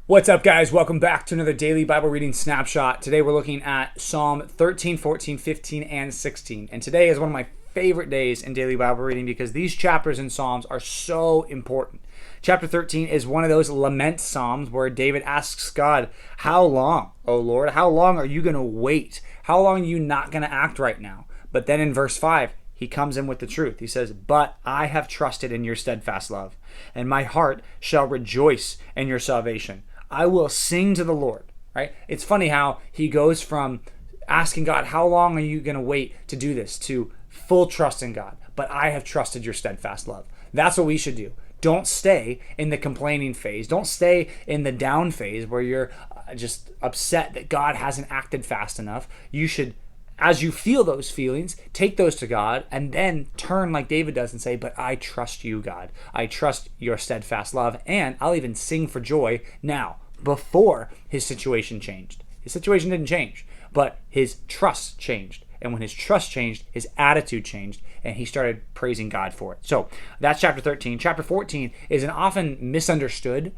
What's up, guys? Welcome back to another daily Bible reading snapshot. Today we're looking at Psalm 13, 14, 15, and 16. And today is one of my favorite days in daily Bible reading because these chapters in Psalms are so important. Chapter 13 is one of those lament psalms where David asks God, "How long, O Lord? How long are you going to wait? How long are you not going to act right now?" But then in verse 5, he comes in with the truth. He says, "But I have trusted in your steadfast love, and my heart shall rejoice in your salvation. I will sing to the Lord," right? It's funny how he goes from asking God, "How long are you going to wait to do this?" to full trust in God. "But I have trusted your steadfast love." That's what we should do. Don't stay in the complaining phase. Don't stay in the down phase where you're just upset that God hasn't acted fast enough. You should, as you feel those feelings, take those to God and then turn like David does and say, "But I trust you, God. I trust your steadfast love, and I'll even sing for joy now," before his situation changed. His situation didn't change, but his trust changed. And when his trust changed, his attitude changed, and he started praising God for it. So that's chapter 13. Chapter 14 is an often misunderstood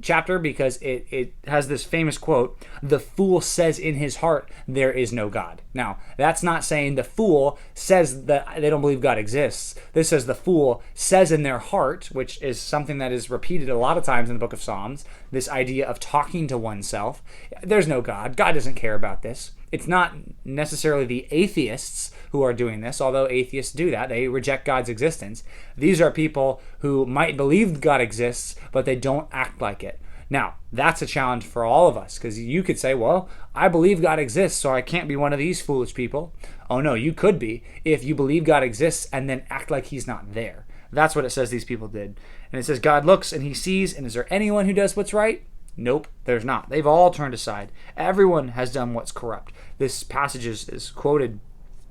chapter because it has this famous quote, "The fool says in his heart, there is no God." Now, that's not saying the fool says that they don't believe God exists. This says the fool says in their heart, which is something that is repeated a lot of times in the book of Psalms, this idea of talking to oneself. There's no God. God doesn't care about this. It's not necessarily the atheists who are doing this, although atheists do that. They reject God's existence. These are people who might believe God exists, but they don't act like it. Now, that's a challenge for all of us, because you could say, "Well, I believe God exists, so I can't be one of these foolish people." Oh no, you could be if you believe God exists and then act like he's not there. That's what it says these people did. And it says God looks and he sees, and is there anyone who does what's right? Nope, there's not. They've all turned aside. Everyone has done what's corrupt. This passage is quoted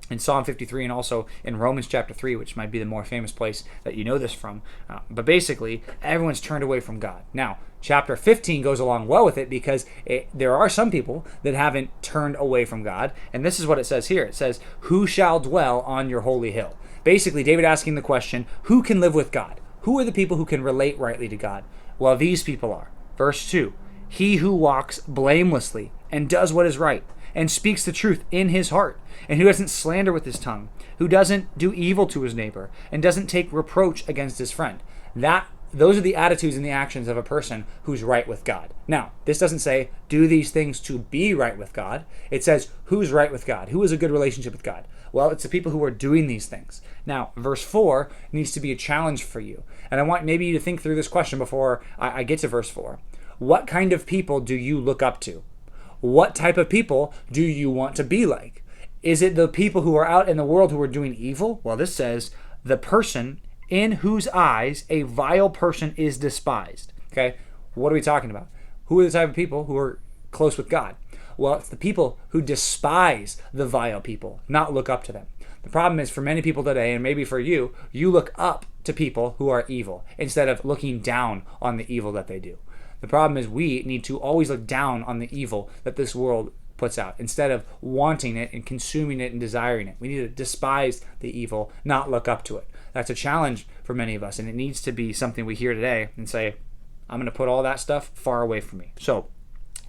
in Psalm 53 and also in Romans chapter 3, which might be the more famous place that you know this from. But basically, everyone's turned away from God. Now, chapter 15 goes along well with it because there are some people that haven't turned away from God. And this is what it says here. It says, "Who shall dwell on your holy hill?" Basically, David asking the question, who can live with God? Who are the people who can relate rightly to God? Well, these people are. Verse 2, "He who walks blamelessly and does what is right and speaks the truth in his heart, and who doesn't slander with his tongue, who doesn't do evil to his neighbor and doesn't take reproach against his friend." Those are the attitudes and the actions of a person who's right with God. Now, this doesn't say do these things to be right with God. It says who's right with God, who has a good relationship with God. Well, it's the people who are doing these things. Now, verse 4 needs to be a challenge for you. And I want maybe you to think through this question before I get to verse 4. What kind of people do you look up to? What type of people do you want to be like? Is it the people who are out in the world who are doing evil? Well, this says the person in whose eyes a vile person is despised. Okay, what are we talking about? Who are the type of people who are close with God? Well, it's the people who despise the vile people, not look up to them. The problem is for many people today, and maybe for you, you look up to people who are evil instead of looking down on the evil that they do. The problem is we need to always look down on the evil that this world puts out instead of wanting it and consuming it and desiring it. We need to despise the evil, not look up to it. That's a challenge for many of us, and it needs to be something we hear today and say, I'm going to put all that stuff far away from me. So,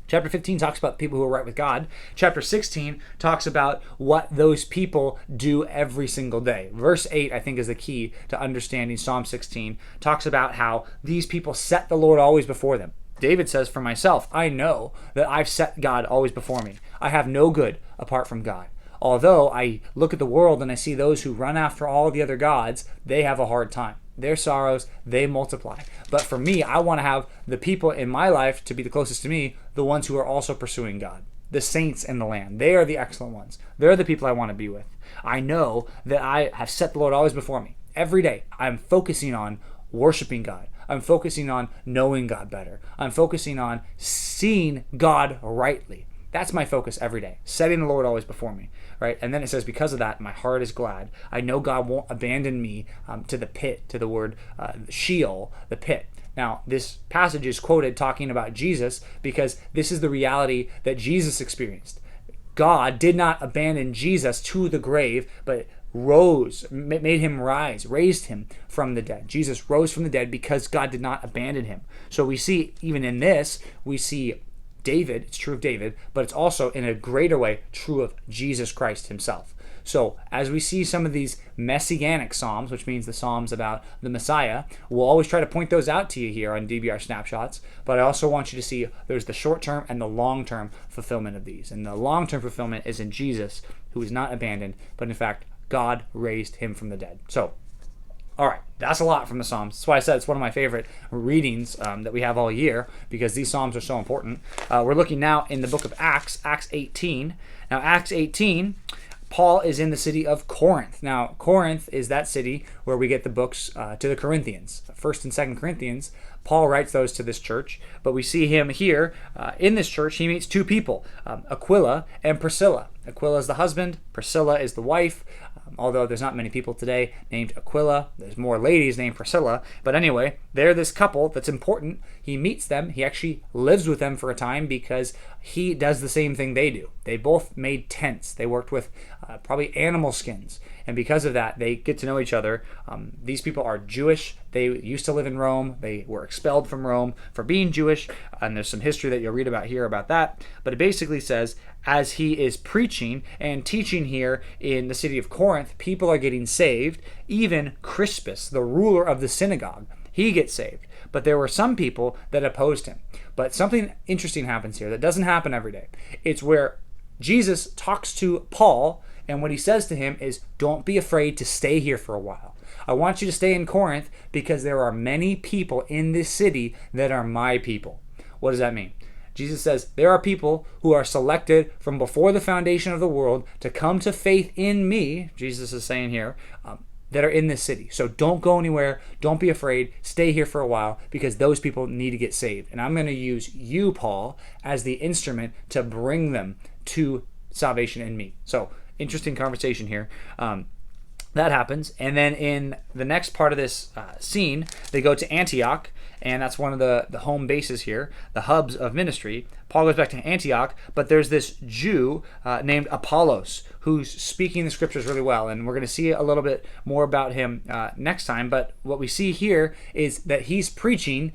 chapter 15 talks about people who are right with God. Chapter 16 talks about what those people do every single day. Verse 8, I think, is the key to understanding Psalm 16. Talks about how these people set the Lord always before them. David says, "For myself, I know that I've set God always before me. I have no good apart from God. Although I look at the world and I see those who run after all the other gods, they have a hard time. Their sorrows, they multiply. But for me, I want to have the people in my life to be the closest to me, the ones who are also pursuing God. The saints in the land. They are the excellent ones. They're the people I want to be with. I know that I have set the Lord always before me. Every day, I'm focusing on worshiping God. I'm focusing on knowing God better. I'm focusing on seeing God rightly. That's my focus every day, setting the Lord always before me, right? And then it says, because of that, my heart is glad. I know God won't abandon me to the pit, to the word Sheol, the pit. Now, this passage is quoted talking about Jesus because this is the reality that Jesus experienced. God did not abandon Jesus to the grave, but made him rise, raised him from the dead. Jesus rose from the dead because God did not abandon him. So we see, even in this, we see David, it's true of David, but it's also in a greater way true of Jesus Christ himself. So as we see some of these messianic psalms, which means the psalms about the Messiah, we'll always try to point those out to you here on DBR Snapshots, but I also want you to see there's the short-term and the long-term fulfillment of these. And the long-term fulfillment is in Jesus, who is not abandoned, but in fact, God raised him from the dead. So, all right, that's a lot from the Psalms. That's why I said it's one of my favorite readings that we have all year, because these Psalms are so important. We're looking now in the book of Acts, Acts 18. Now, Acts 18, Paul is in the city of Corinth. Now, Corinth is that city where we get the books to the Corinthians. 1st and 2nd Corinthians, Paul writes those to this church, but we see him here in this church. He meets two people, Aquila and Priscilla. Aquila is the husband, Priscilla is the wife. Although there's not many people today named Aquila, there's more ladies named Priscilla. But anyway, they're this couple that's important. He meets them. He actually lives with them for a time because he does the same thing they do. They both made tents. They worked with probably animal skins. And because of that, they get to know each other. These people are Jewish. They used to live in Rome. They were expelled from Rome for being Jewish. And there's some history that you'll read about here about that. But it basically says, as he is preaching and teaching here in the city of Corinth, people are getting saved. Even Crispus, the ruler of the synagogue, he gets saved. But there were some people that opposed him. But something interesting happens here that doesn't happen every day. It's where Jesus talks to Paul, and what he says to him is, don't be afraid to stay here for a while. I want you to stay in Corinth because there are many people in this city that are my people. What does that mean? Jesus says there are people who are selected from before the foundation of the world to come to faith in me, Jesus is saying here, that are in this city. So don't go anywhere. Don't be afraid. Stay here for a while because those people need to get saved. And I'm going to use you, Paul, as the instrument to bring them to salvation in me. So interesting conversation here. That happens. And then in the next part of this scene, they go to Antioch, and that's one of the home bases here, the hubs of ministry. Paul goes back to Antioch, but there's this Jew named Apollos who's speaking the scriptures really well, and we're going to see a little bit more about him next time. But what we see here is that he's preaching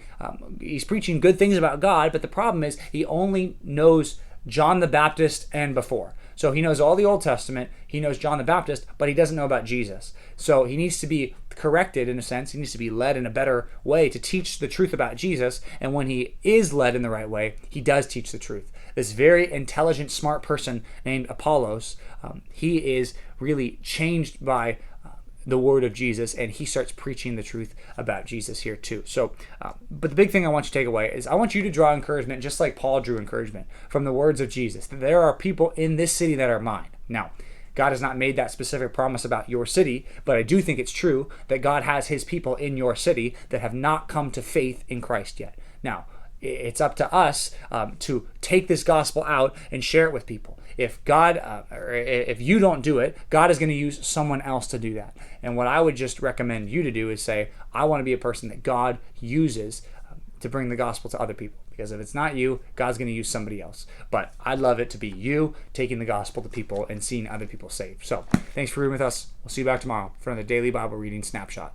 good things about God, but the problem is he only knows John the Baptist and before. So he knows all the Old Testament, he knows John the Baptist, but he doesn't know about Jesus. So he needs to be corrected in a sense, he needs to be led in a better way to teach the truth about Jesus, and when he is led in the right way, he does teach the truth. This very intelligent, smart person named Apollos, he is really changed by the word of Jesus, and he starts preaching the truth about Jesus here too. So, but the big thing I want you to take away is I want you to draw encouragement, just like Paul drew encouragement from the words of Jesus. There are people in this city that are mine. Now, God has not made that specific promise about your city, but I do think it's true that God has his people in your city that have not come to faith in Christ yet. Now, it's up to us to take this gospel out and share it with people. If if you don't do it, God is going to use someone else to do that. And what I would just recommend you to do is say, I want to be a person that God uses to bring the gospel to other people. Because if it's not you, God's going to use somebody else. But I'd love it to be you taking the gospel to people and seeing other people saved. So thanks for reading with us. We'll see you back tomorrow for another Daily Bible Reading Snapshot.